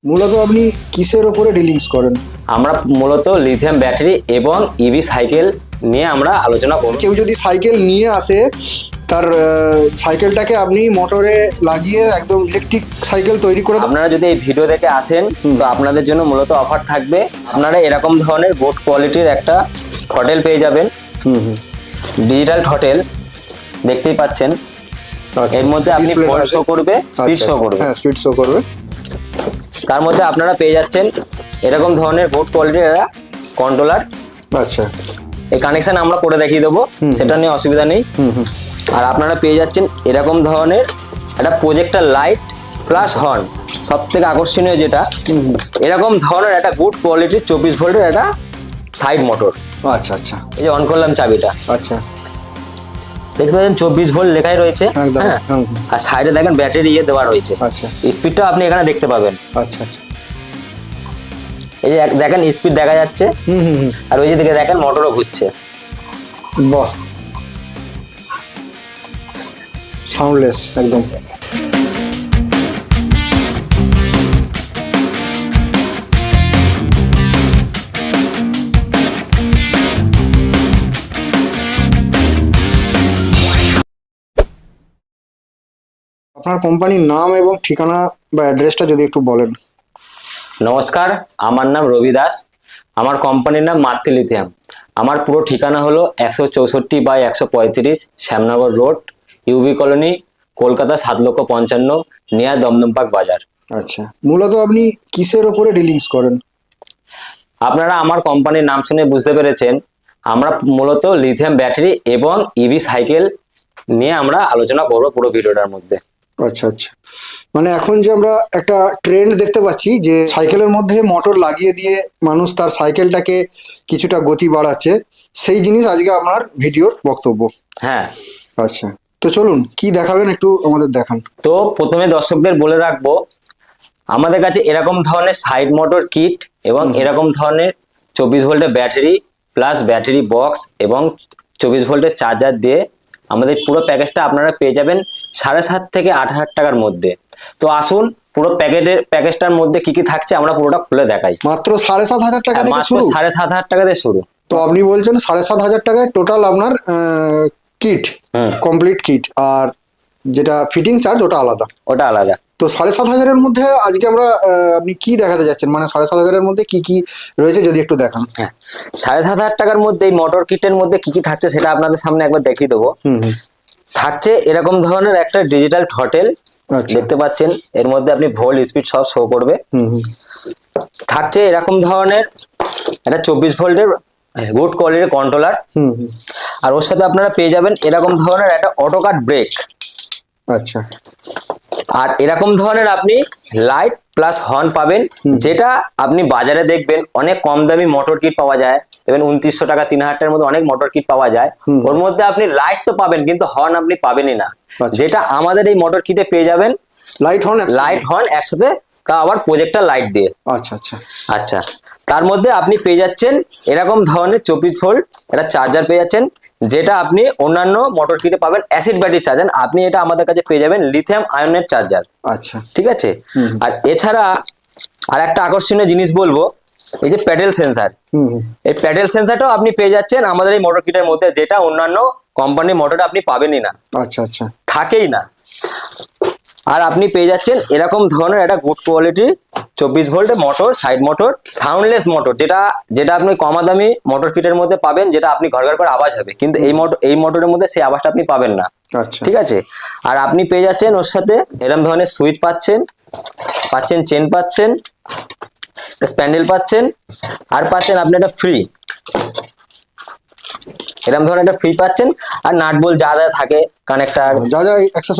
মূলত আপনি কিসের ওপরে ডিলিংস করেন? আমরা মূলত লিথিয়াম ব্যাটারি এবং ইভি সাইকেল নিয়ে আমরা আলোচনা করব। কেউ যদি সাইকেল নিয়ে আসে, তার সাইকেলটাকে আপনি মোটরে লাগিয়ে একদম ইলেকট্রিক সাইকেল তৈরি করে আপনারা যদি এই ভিডিও দেখে আসেন তো আপনাদের জন্য মূলত অফার থাকবে। আপনারা এরকম ধরনের বোট কোয়ালিটির একটা হোটেল পেয়ে যাবেন, ডিজিটাল হোটেল দেখতেই পাচ্ছেন। এর মধ্যে আপনি ফোন শো করবে, স্পিড শো করবে। হ্যাঁ, স্পিড শো করবে। তার মধ্যে আপনারা পেয়ে যাচ্ছেন এরকম ধরনের বোট কোয়ালিটির একটা কন্ট্রোলার। আচ্ছা, এই কানেকশন আমরা করে দেখিয়ে দেবো, সেটা নিয়ে অসুবিধা নেই। আর আপনারা পেয়ে যাচ্ছেন এরকম ধরনের একটা প্রজেক্টর লাইট প্লাস হর্ন। সব থেকে আকর্ষণীয় যেটা, এরকম ধরনের একটা গুড কোয়ালিটির 24 ভোল্টের একটা সাইড মোটর। আচ্ছা আচ্ছা, এই যে অন করলাম চাবিটা, আচ্ছা, দেখতে পাচ্ছেন 24 ভোল্ট লেখাই রয়েছে। একদম। হ্যাঁ, আর সাইডে দেখেন ব্যাটারি দেওয়া রয়েছে। আচ্ছা, স্পিডটা আপনি এখানে দেখতে পাবেন। আচ্ছা আচ্ছা, এই যে দেখেন স্পিড দেখা যাচ্ছে, আর ওই যে দিকে দেখেন মোটরও ঘুরছে। বাহ, সাউন্ডলেস একদম। আপনার কোম্পানির নাম এবং ঠিকানা বা অ্যাড্রেসটা যদি একটু বলেন। নমস্কার, আমার নাম রবি দাস। আমার কোম্পানির নাম মাতৃ লিথিয়াম। আমার পুরো ঠিকানা হলো 164/135 Shyamnagar road, UB colony, Kolkata 7,55,000, near Dum Dum park bazaar. আচ্ছা, মূলত আপনি কিসের ওপরে ডিলিংস করেন? আপনারা আমার কোম্পানির নাম শুনে বুঝতে পেরেছেন, আমরা মূলত লিথিয়াম ব্যাটারি এবং ইভি সাইকেল নিয়ে আমরা আলোচনা করবো পুরো ভিডিওটার মধ্যে। আচ্ছা আচ্ছা, মানে এখন যে আমরা একটা ট্রেন্ড দেখতে পাচ্ছি যে সাইকেলের মধ্যে মোটর লাগিয়ে দিয়ে মানুষ তার সাইকেলটাকে কিছুটা গতি বাড়াচ্ছে, সেই জিনিস আজকে আপনার ভিডিওর বক্তব্য। হ্যাঁ, আচ্ছা, তো চলুন কি দেখাবেন একটু আমাদের দেখান। তো প্রথমে দর্শকদের বলে রাখবো, আমাদের কাছে এরকম ধরনের সাইড মোটর কিট এবং এরকম ধরনের 24 ভোল্টের ব্যাটারি প্লাস ব্যাটারি বক্স এবং 24 ভোল্টের চার্জার দিয়ে আমাদের পুরো প্যাকেজটা আপনারা পেয়ে যাবেন 7,500 থেকে 8,000 টাকার মধ্যে। তো আসুন পুরো প্যাকেজটার মধ্যে কি কি থাকছে আমরা পুরোটা খুলে দেখাই। মাত্র 7,500 টাকা থেকে মাত্র শুরু? 7,500 টাকা দিয়ে শুরু। তো আপনি বলছেন 7,500 টাকায় টোটাল আপনার কিট, কমপ্লিট কিট, আর যেটা ফিটিং চার্জ ওটা আলাদা? ওটা আলাদা। তো 7,500-এর মধ্যে আজকে আমরা আপনি কি দেখাতে যাচ্ছেন, মানে 7,500-এর মধ্যে কি কি রয়েছে যদি একটু দেখান। হ্যাঁ, 7,500 টাকার মধ্যে এই মোটর কিটের মধ্যে কি কি থাকছে সেটা আপনাদের সামনে একবার দেখিয়ে দেবো। থাকছে এরকম ধরনের একটা ডিজিটাল থ্রটেল, দেখতে পাচ্ছেন। এর মধ্যে আপনি ভোল্ট স্পিড সব শো করবে। থাকছে এরকম ধরনের একটা 24 ভোল্টের গুড কোয়ালিটির কন্ট্রোলার। আর ওর সাথে আপনারা পেয়ে যাবেন এরকম ধরনের একটা অটোকাট ব্রেক। আচ্ছা, আর এরকম ধরনের আপনি লাইট প্লাস হর্ন পাবেন, যেটা আপনি বাজারে দেখবেন অনেক কম দামি মোটর কিট পাওয়া যায়, এবং 2,900 টাকা 3,000 টাকার মধ্যে অনেক মোটর কিট পাওয়া যায়। ওর মধ্যে আপনি লাইট তো পাবেন কিন্তু হর্ন আপনি পাবেনই না। যেটা আমাদের এই মোটর কিটে পেয়ে যাবেন লাইট হর্ন একসাথে, তা আবার প্রজেক্টর লাইট দিয়ে। আচ্ছা আচ্ছা আচ্ছা, তার মধ্যে আপনি পেয়ে যাচ্ছেন এরকম ধরনের 24 ভোল্ট একটা চার্জার পেয়ে যাচ্ছেন, যেটা আপনি অন্যান্য মোটর কিটে পাবেন অ্যাসিড ব্যাটারি চার্জার। আপনি এটা আমাদের কাছে পেয়ে যাবেন লিথিয়াম আয়নের চার্জার। আচ্ছা, ঠিক আছে। আর এছাড়া আর একটা আকর্ষণীয় জিনিস বলবো, এই যে প্যাডেল সেন্সার। এই প্যাডেল সেন্সারটাও আপনি পেয়ে যাচ্ছেন আমাদের এই মোটর কিটের মধ্যে, যেটা অন্যান্য কোম্পানির মোটরে আপনি পাবেনই না। আচ্ছা আচ্ছা, থাকেই না। আর আপনি পেয়ে যাচ্ছেন এরকম ধরনের একটা গুড কোয়ালিটির 24 ভোল্টের motor, side motor, soundless motor, যেটা আপনি কমা দামি মোটর কিটের মধ্যে পাবেন, যেটা আপনি ঘর ঘর করে আওয়াজ হবে, কিন্তু এই মোটরের মধ্যে সেই আওয়াজটা আপনি পাবেন না। আচ্ছা, ঠিক আছে। আর আপনি পেয়ে যাচ্ছেন ওর সাথে এরকম ধরনের সুইচ পাচ্ছেন, চেন পাচ্ছেন, স্প্যান্ডেল পাচ্ছেন, আর পাচ্ছেন আপনি একটা ফ্রি, এরকম ধরনের একটা ফ্রি পাচ্ছেন। আর নাট বল যা যা থাকে, কানেক্টর, যা যা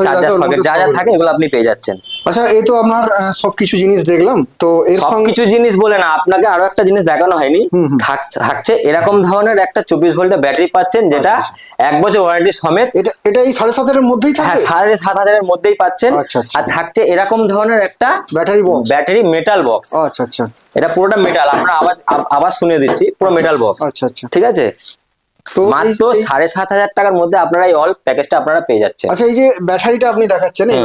চার্জার সকেট যা যা থাকে, এগুলো আপনি পেয়ে যাচ্ছেন। আচ্ছা, এই তো আপনার সবকিছু জিনিস দেখলাম, তো এর সবকিছু জিনিস বলে না, আপনাকে আরো একটা জিনিস দেখানো হয়নি। থাকছে এরকম ধরনের একটা 24 ভোল্টের ব্যাটারি পাচ্ছেন, যেটা 1 বছর ওয়ারেন্টি সমেত। এটা এই 7,500-এর মধ্যেই থাকে? হ্যাঁ, 7,500-এর মধ্যেই পাচ্ছেন। আর থাকছে এরকম ধরনের একটা ব্যাটারি মেটাল বক্স। আচ্ছা আচ্ছা, এটা পুরোটা মেটাল, আমরা আবার শুনিয়ে দিচ্ছি, পুরো মেটাল বক্স। আচ্ছা আচ্ছা, ঠিক আছে। তো মাত্র 7,500 টাকার মধ্যে আপনারা এই অল প্যাকেজটা আপনারা পেয়ে যাচ্ছেন। আচ্ছা, এই যে ব্যাটারিটা আপনি দেখাচ্ছেন, এই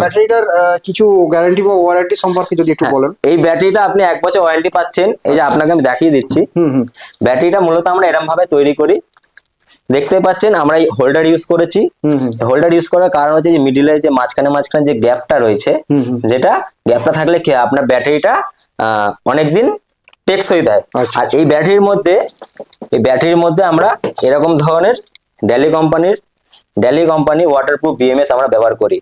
ব্যাটারিটার কিছু গ্যারান্টি বা ওয়ারেন্টি সম্পর্কে যদি একটু বলেন। এই ব্যাটারিটা আপনি 1 বছর ওয়ারেন্টি পাচ্ছেন। এই যে আপনাকে আমি দেখিয়ে দিচ্ছি, ব্যাটারিটা মূলত আমরা এরকম ভাবে তৈরি করি, দেখতে পাচ্ছেন আমরা এই হোল্ডার ইউজ করেছি। হোল্ডার ইউজ করার কারণ হচ্ছে যে মিডিলে যে মাঝখানে যে গ্যাপটা রয়েছে, যেটা গ্যাপটা থাকলে কি আপনার ব্যাটারিটা অনেকদিন টেকসই দেয়। আর এই ব্যাটারির মধ্যে আমরা এরকম ধরনের ডেলি কোম্পানি ওয়াটারপ্রুফ বিএমএস আমরা ব্যবহার করি।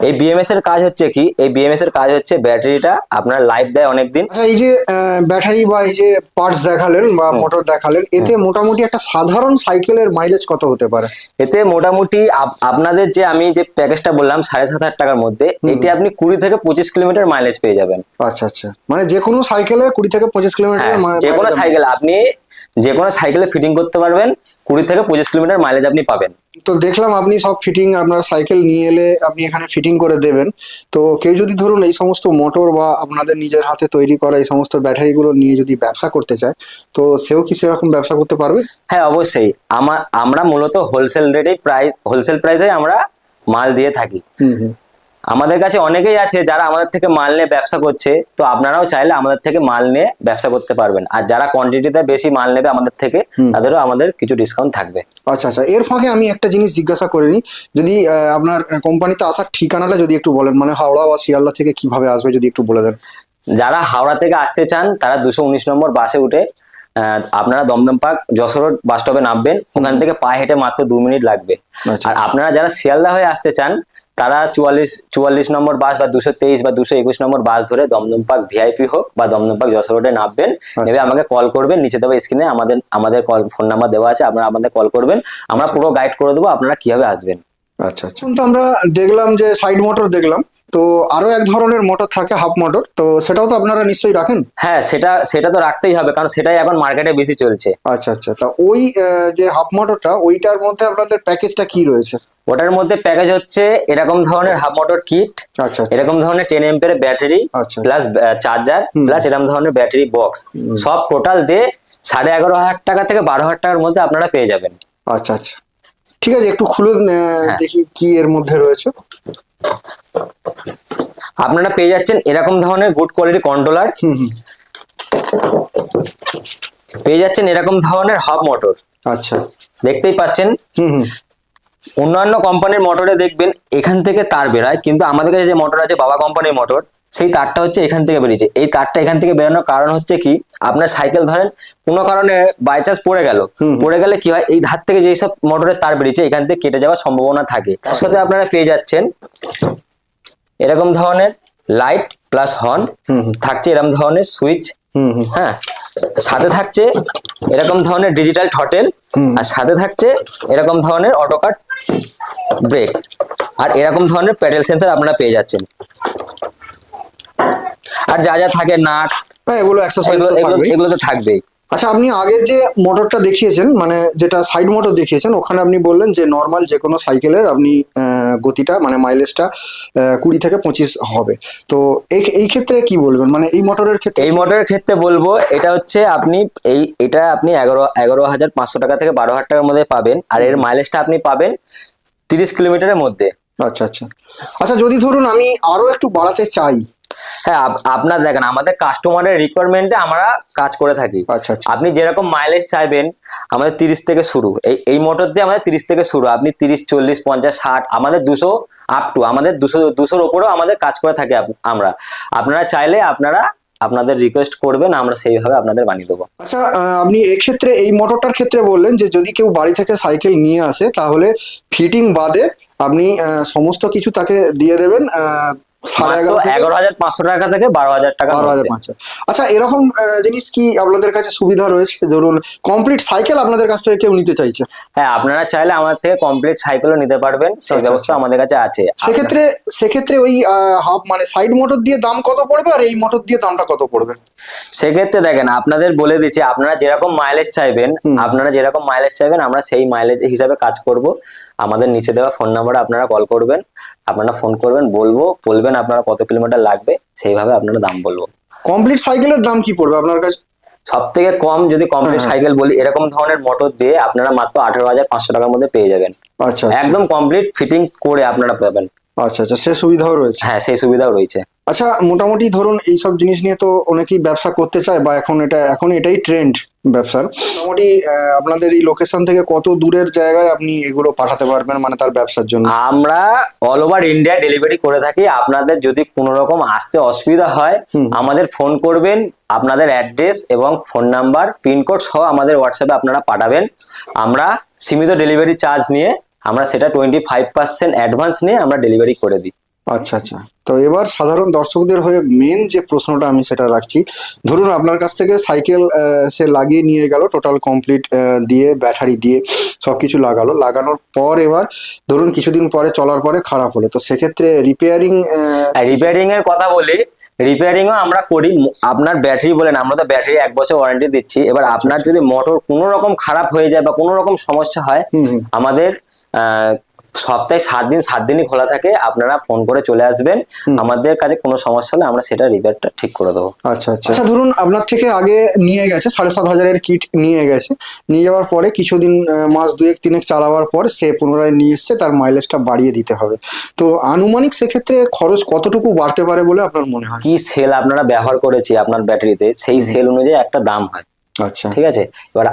এই বিএমএস এর কাজ হচ্ছে কি, এই বিএমএস এর কাজ হচ্ছে ব্যাটারিটা আপনার লাইফ দেয় অনেকদিন। আচ্ছা, এই যে ব্যাটারি বা এই যে পার্টস দেখালেন বা মোটর দেখালেন, এতে মোটামুটি একটা সাধারণ সাইকেলের মাইলেজ কত হতে পারে? এতে মোটামুটি আপনাদের যে আমি যে প্যাকেজটা বললাম 7,500 টাকার মধ্যে, এটি আপনি 20 থেকে 25 কিলোমিটার মাইলেজ পেয়ে যাবেন। আচ্ছা আচ্ছা, মানে যে কোনো সাইকেলে 20 থেকে 25 কিলোমিটার, যে কোনো সাইকেল আপনি যে কোনো সাইকেলে ফিটিং করতে পারবেন, 20 থেকে 25 কিলোমিটার মাইলেজ আপনি পাবেন। তো দেখলাম আপনি সব ফিটিং, আপনার সাইকেল নিয়ে এলে আপনি এখানে ফিটিং করে দেবেন। তো কেউ যদি ধরুন এই সমস্ত মোটর বা আপনাদের নিজের হাতে তৈরি করা এই সমস্ত ব্যাটারিগুলো নিয়ে যদি ব্যবসা করতে চায়, তো সেও কি সেরকম ব্যবসা করতে পারবে? হ্যাঁ, অবশ্যই। আমরা মূলত হোলসেল প্রাইসে আমরা মাল দিয়ে থাকি। আমাদের কাছে অনেকেই আছে যারা আমাদের থেকে মাল নিয়ে ব্যবসা করছে, তো আপনারাও চাইলে আমাদের থেকে মাল নিয়ে ব্যবসা করতে পারবেন। আর যারা কোয়ান্টিটিতে বেশি মাল নেবে আমাদের থেকে, তাদেরও আমাদের কিছু ডিসকাউন্ট থাকবে। আচ্ছা আচ্ছা, এর ফাঁকে আমি একটা জিনিস জিজ্ঞাসা করে নিই, যদি আপনার কোম্পানিতে আসার ঠিকানাটা যদি একটু বলেন, মানে হাওড়া বা শিয়ালদা থেকে কিভাবে আসবে যদি একটু বলে দেন। যারা হাওড়া থেকে আসতে চান তারা 219 নম্বর বাসে উঠে আপনারা Dum Dum park Jessore road bus স্টপে নামবেন। ওখান থেকে পায়ে হেঁটে মাত্র 2 মিনিট লাগবে। আর আপনারা যারা শিয়ালদা হয়ে আসতে চান তারা 44 নম্বর বাস বা 223 বা 221 নম্বর বাস ধরে দমদম পার্ক ভিআইপি হোক বা দমদম পার্ক যশোর রোডে নামবেন। নেমে আমাকে কল করবেন, নিচে দেওয়া স্ক্রিনে আমাদের ফোন নাম্বার দেওয়া আছে, আপনারা আমাদের কল করবেন, আমরা পুরো গাইড করে দেবো আপনারা কিভাবে আসবেন। আচ্ছা আচ্ছা, তো আমরা দেখলাম যে সাইড মোটর দেখলাম, তো আরো এক ধরনের মোটর থাকে হাফ মোটর, তো সেটাও তো আপনারা নিশ্চয়ই রাখেন? হ্যাঁ, সেটা তো রাখতেই হবে, কারণ সেটাই এখন মার্কেটে বেশি চলছে। আচ্ছা আচ্ছা, তা ওই যে হাফ মোটরটা, ওইটার মধ্যে আপনাদের প্যাকেজটা কি রয়েছে? ওটার মধ্যে প্যাকেজ হচ্ছে এরকম ধরনের হাফ মোটর কিট, আচ্ছা, এরকম ধরনের 10 এম্পিয়ারের ব্যাটারি প্লাস চার্জার প্লাস এরকম ধরনের ব্যাটারি বক্স, সব টোটাল দিয়ে 11,500 টাকা থেকে 12,000 টাকার মধ্যে আপনারা পেয়ে যাবেন। আচ্ছা আচ্ছা, ঠিক আছে, একটু খুলে দেখি কি এর মধ্যে রয়েছে। আপনারা পেয়ে যাচ্ছেন এরকম ধরনের গুড কোয়ালিটি কন্ট্রোলার, পেয়ে যাচ্ছেন এরকম ধরনের হাফ মোটর। আচ্ছা, দেখতেই পাচ্ছেন। অন্যান্য কোম্পানির মোটরে দেখবেন এখান থেকে তার বেরোয়, কিন্তু আমাদের কাছে যে মোটর আছে বাবা কোম্পানির মোটর, সেই তারটা হচ্ছে এখান থেকে বেরিয়েছে। এই তারটা এখান থেকে বেরোনোর কারণ হচ্ছে কি, আপনার সাইকেল ধরেন কোনো কারণে বাই চান্স পড়ে গেলে কি হয়, এই ধার থেকে যেই সব মোটরের তার বেরিয়েছে এখান থেকে কেটে যাওয়ার সম্ভাবনা থাকে। তার সাথে আপনারা পেয়ে যাচ্ছেন এরকম ধরনের লাইট প্লাস হর্ন, থাকছে এরকম ধরনের সুইচ, হ্যাঁ, সাথে থাকছে এরকম ধরনের ডিজিটাল থ্রটেল, আর সাথে থাকছে এরকম ধরনের অটো কাট ব্রেক, আর এরকম ধরনের প্যাডেল সেন্সর আপনারা পেয়ে যাচ্ছেন। আর যা যা থাকে নাট, এগুলো তো থাকবেই। আচ্ছা, আপনি আগের যে মোটরটা দেখিয়েছেন, মানে যেটা সাইড মোটর দেখিয়েছেন, ওখানে আপনি বললেন যে নর্মাল যে কোনো সাইকেলের আপনি গতিটা মানে মাইলেজটা 20 থেকে 25 হবে। তো এই ক্ষেত্রে কি বলবেন, মানে এই মোটরের ক্ষেত্রে? এই মোটরের ক্ষেত্রে বলবো এটা হচ্ছে এটা আপনি 11,500 টাকা থেকে 12,000 টাকার মধ্যে পাবেন। আর এর মাইলেজটা আপনি পাবেন 30 কিলোমিটারের মধ্যে। আচ্ছা আচ্ছা আচ্ছা, যদি ধরুন আমি আরো একটু বাড়াতে চাই? হ্যাঁ, আপনার দেখেন আমাদের কাস্টমারের রিকোয়ারমেন্টে আমরা কাজ করে থাকি। আচ্ছা আচ্ছা, আপনি যেরকম মাইলেজ চাইবেন আমাদের 30 থেকে শুরু, এই মোটর দিয়ে আমাদের 30 থেকে শুরু। আপনি 30, 40, 50, 60, আমাদের 200 আপ টু আমাদের 200-200-র উপরেও আমাদের কাজ করে থাকি আমরা। আপনারা চাইলে আপনাদের রিকোয়েস্ট করবেন, আমরা সেইভাবে আপনাদের বানিয়ে দেবো। আচ্ছা, আপনি এক্ষেত্রে এই মোটরটার ক্ষেত্রে বললেন যে যদি কেউ বাড়ি থেকে সাইকেল নিয়ে আসে তাহলে ফিটিং বাদে আপনি সমস্ত কিছু তাকে দিয়ে দেবেন 11,500 টাকা থেকে 12,000 টাকা। 12,500। আচ্ছা, এরকম জিনিস কি আপনাদের কাছে সুবিধা রয়েছে, ধরুন কমপ্লিট সাইকেল আপনাদের কাছ থেকে কেউ নিতে চাইছে? হ্যাঁ, আপনারা চাইলে আমাদের থেকে কমপ্লিট সাইকেলও নিতে পারবেন, সেই ব্যবস্থা আমাদের কাছে আছে। সেক্ষেত্রে ওই হাফ মানে সাইড মোটর দিয়ে দাম কত পড়বে, আর এই মোটর দিয়ে দামটা কত পড়বে? সেক্ষেত্রে দেখেন আপনাদের বলে দিচ্ছি, আপনারা যেরকম মাইলেজ চাইবেন আমরা সেই মাইলেজ হিসাবে কাজ করব। আমাদের নিচে দেওয়া ফোন নাম্বারে আপনারা কল করবেন, আপনারা ফোন করবেন, বলবেন আপনারা কত কিলোমিটার লাগবে, সেইভাবে আপনারা দাম বলবো। কমপ্লিট সাইকেলের দাম কি পড়বে আপনার কাছে? সব থেকে কম যদি কমপ্লিট সাইকেল বলি, এরকম ধরনের মোটর দিয়ে আপনারা মাত্র 18,500 টাকার মধ্যে পেয়ে যাবেন। আচ্ছা একদম কমপ্লিট ফিটিং করে আপনারা পাবেন। আচ্ছা আচ্ছা, সে সুবিধাও রয়েছে। হ্যাঁ, সেই সুবিধাও রয়েছে। আচ্ছা, মোটামুটি ধরুন এইসব জিনিস নিয়ে তো অনেকেই ব্যবসা করতে চায়, বা এখন এটাই ট্রেন্ড ব্যবসার। মোটামুটি আপনাদের এই লোকেশন থেকে কত দূরের জায়গায় আপনি এগুলো পাঠাতে পারবেন, মানে তার ব্যবসার জন্য? আমরা অল ওভার ইন্ডিয়া ডেলিভারি করে থাকি। আপনাদের যদি কোনো রকম আসতে অসুবিধা হয়, আমাদের ফোন করবেন, আপনাদের অ্যাড্রেস এবং ফোন নাম্বার, পিনকোড সহ আমাদের হোয়াটসঅ্যাপে আপনারা পাঠাবেন। আমরা সীমিত ডেলিভারি চার্জ নিয়ে আমরা সেটা 25% অ্যাডভান্স নিয়ে আমরা ডেলিভারি করে দিই। আচ্ছা আচ্ছা, তো এবার সাধারণ দর্শকদের হয়ে মেন যে প্রশ্নটা আমি সেটা রাখছি, ধরুন আপনার কাছ থেকে সাইকেল সে লাগিয়ে নিয়ে গেল, টোটাল কমপ্লিট দিয়ে ব্যাটারি দিয়ে সবকিছু লাগানোর পর এবার ধরুন কিছুদিন পরে চলার পরে খারাপ হলো, তো সেক্ষেত্রে রিপেয়ারিং এর কথা বলি, রিপেয়ারিংও আমরা করি। আপনার ব্যাটারি বলেন, আমরা তো ব্যাটারি 1 বছর ওয়ারেন্টি দিচ্ছি। এবার আপনার যদি মোটর কোনো রকম খারাপ হয়ে যায় বা কোনো রকম সমস্যা হয়, আমাদের সপ্তাহে 7 দিনই খোলা থাকে। আপনারা ফোন করে চলে আসবেন, আমাদের কাছে কোনো সমস্যা হলে আমরা সেটা রিপেয়ারটা ঠিক করে দেবো। আচ্ছা আচ্ছা আচ্ছা, ধরুন আপনার থেকে আগে নিয়ে গেছে 7,500 কিট নিয়ে যাওয়ার পরে কিছুদিন মাস 2-3 চালাবার পর সে পুনরায় নিয়ে এসছে, তার মাইলেজটা বাড়িয়ে দিতে হবে। তো আনুমানিক সেক্ষেত্রে খরচ কতটুকু বাড়তে পারে বলে আপনার মনে হয়? কি সেল আপনারা ব্যবহার করেছি আপনার ব্যাটারিতে, সেই সেল অনুযায়ী একটা দাম হয়। আচ্ছা, ঠিক আছে। এবার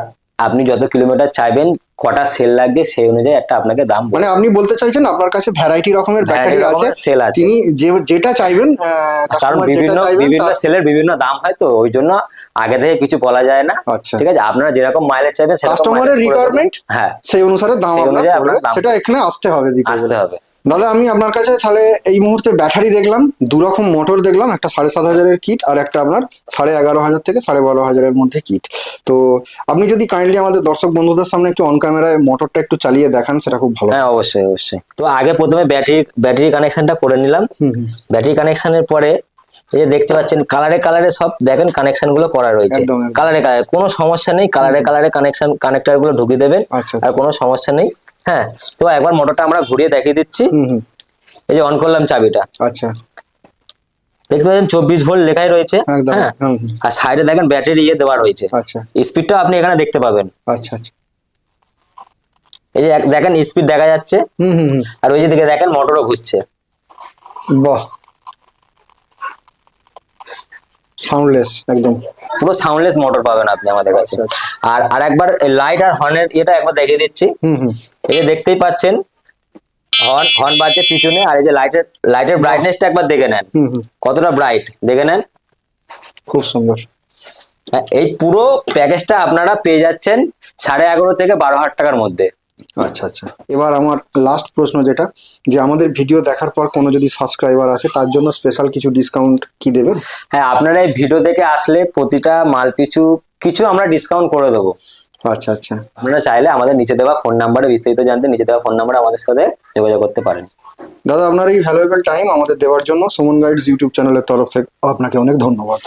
আপনি যত কিলোমিটার চাইবেন, কটা সেল লাগবে, সেই অনুযায়ী একটা আপনাকে দাম। মানে আপনি বলতে চাইছেন আপনার কাছে ভ্যারাইটি রকমের ব্যাটারি আছে, সেল আছে, তিনি যেটা চাইবেন, কারণ বিভিন্ন সেলের বিভিন্ন দাম হয়, তো ওই জন্য আগে থেকে কিছু বলা যায় না। আচ্ছা, ঠিক আছে। আপনারা যেরকম মাইলেজ চাইবেন, কাস্টমারের রিকোয়ারমেন্ট, হ্যাঁ, সেই অনুসারে দাম সেটা এখানে আসতে হবে। দাদা, আমি আপনার কাছে তাহলে এই মুহূর্তে ব্যাটারি দেখলাম, 2 রকম মোটর দেখলাম, একটা 7,500 কিট আর একটা আপনার 11,500 থেকে 12,500 মধ্যে কিট। তো আপনি যদি কাইন্ডলি আমাদের দর্শক বন্ধুদের সামনে একটু অন ক্যামেরায় মোটরটা একটু চালিয়ে দেখান, সেটা খুব ভালো। হ্যাঁ, অবশ্যই অবশ্যই। তো আগে প্রথমে ব্যাটারি কানেকশনটা করে নিলাম। ব্যাটারি কানেকশনের পরে এই যে দেখতে পাচ্ছেন কালারে সব দেখেন কানেকশন গুলো করা রয়েছে। কালারে কোনো সমস্যা নেই, কালারে কানেক্টর গুলো ঢুকিয়ে দেবেন, আর কোনো সমস্যা নেই। হ্যাঁ, তো একবার মোটরটা আমরা ঘুরিয়ে দেখিয়ে দিচ্ছি। এই যে অন করলাম চাবিটা, আচ্ছা, দেখতে পাচ্ছেন 24 ভোল্ট লেখাই রয়েছে। হ্যাঁ, আর সাইডে দেখেন ব্যাটারি দেওয়া রয়েছে। আচ্ছা, স্পিডটা আপনি এখানে দেখতে পাবেন। আচ্ছা আচ্ছা, এই যে দেখেন স্পিড দেখা যাচ্ছে, আর ওই যে দিকে দেখেন মোটরও ঘুরছে। বাহ, সাউন্ডলেস, একদম পুরো সাউন্ডলেস মোটর পাবেন আপনি আমাদের কাছে। আর আরেকবার লাইট আর হর্নের এটা একবার দেখিয়ে দিচ্ছি। এই যে দেখতেই পাচ্ছেন হর্ন বাজছে পিছনে, আর এই যে লাইটের ব্রাইটনেসটা একবার দেখে নেন, কতটা ব্রাইট দেখে নেন, খুব সুন্দর। এই পুরো প্যাকেজটা আপনারা পেয়ে যাচ্ছেন 11,500 থেকে 12,000 টাকার মধ্যে। আচ্ছা আচ্ছা, এবার আমার লাস্ট প্রশ্ন যেটা, যে আমাদের ভিডিও দেখার পর কোনো যদি সাবস্ক্রাইবার আছে, তার জন্য স্পেশাল কিছু ডিসকাউন্ট কি দেবেন? হ্যাঁ, আপনারা এই ভিডিও দেখে আসলে প্রতিটা মাল পিছু কিছু আমরা ডিসকাউন্ট করে দেবো। আচ্ছা আচ্ছা, আপনারা চাইলে আমাদের নিচে দেওয়া ফোন নাম্বারে বিস্তারিত জানতে নিচে দেওয়া ফোন নাম্বারে আমাদের সাথে যোগাযোগ করতে পারেন। দাদা, আপনার এই ভ্যালুয়েবল টাইম আমাদের দেওয়ার জন্য সুমন গাইডস ইউটিউব চ্যানেলের তরফ থেকে আপনাকে অনেক ধন্যবাদ।